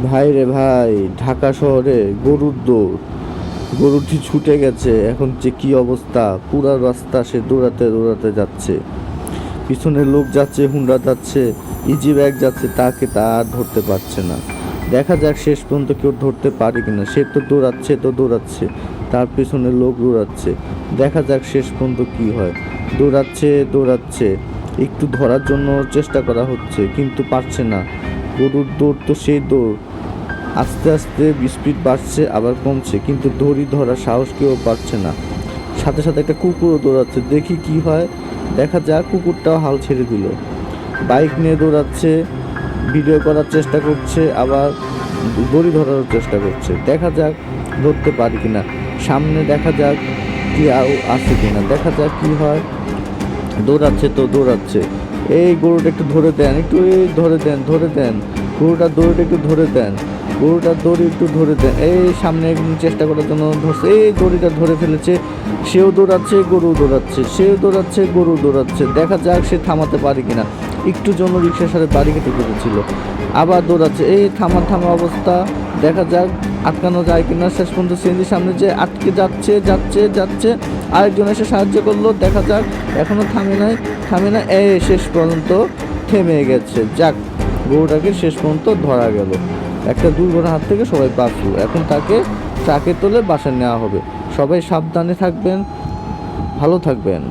ভাই রে ভাই, ঢাকা শহরে গরুর দৌড়। গরুটি ছুটে গেছে, এখন যে কি অবস্থা, পুরা রাস্তা সে দৌড়াতে দৌড়াতে যাচ্ছে। পিছনে লোক যাচ্ছে, হুন্ডা যাচ্ছে, ইজি ব্যাগ যাচ্ছে, তাকে তা আর ধরতে পারছে না। দেখা যাক শেষ পর্যন্ত কেউ ধরতে পারে কিনা। সে তো দৌড়াচ্ছে তো দৌড়াচ্ছে, তার পিছনে লোক দৌড়াচ্ছে। দেখা যাক শেষ পর্যন্ত কি হয়। দৌড়াচ্ছে দৌড়াচ্ছে, একটু ধরার জন্য চেষ্টা করা হচ্ছে কিন্তু পারছে না। গরুর দৌড় তো সেই দৌড়, আস্তে আস্তে স্পিড বাড়ছে আবার কমছে, কিন্তু দড়ি ধরার সাহস কেউ পারছে না। সাথে সাথে একটা কুকুরও দৌড়াচ্ছে, দেখি কি হয়। দেখা যাক, কুকুরটাও হাল ছেড়ে দিল, বাইক নিয়ে দৌড়াচ্ছে, ভিডিও করার চেষ্টা করছে, আবার দড়ি ধরার চেষ্টা করছে। দেখা যাক ধরতে পারি কিনা। সামনে দেখা যাক কি আছে কিনা, দেখা যাক কি হয়। দৌড়াচ্ছে তো দৌড়াচ্ছে। এই গরুটা একটু ধরে দেন, একটু এই ধরে দেন, ধরে দেন। গরুটার দড়িটা একটু ধরে দেন, গরুটার দড়ি একটু ধরে দেন। এই সামনে চেষ্টা করার জন্য ধরছে, এই দড়িটা ধরে ফেলেছে। সেও দৌড়াচ্ছে, গরু দৌড়াচ্ছে, সেও দৌড়াচ্ছে, গরু দৌড়াচ্ছে। দেখা যাক সে থামাতে পারে কিনা। একটু জন্য রিক্সার সাথে বাড়ি কেটে করেছিল, আবার দৌড়াচ্ছে। এই থামা থামা অবস্থা, দেখা যাক আটকানো যায় কিনা। শেষ পর্যন্ত সিএনজির সামনে যে আটকে যাচ্ছে যাচ্ছে যাচ্ছে, আরেকজন এসে সাহায্য করলো। দেখা যাক, এখনো থামে নাই, থামে না। এই শেষ পর্যন্ত থেমে গেছে। যাক, গরুটাকে শেষ পর্যন্ত ধরা গেল। একটা দুর্ঘটনার হাত থেকে সবাই বাঁচলো। এখন তাকে ট্রাকে তুলে বাসায় নেওয়া হবে। সবাই সাবধানে থাকবেন, ভালো থাকবেন।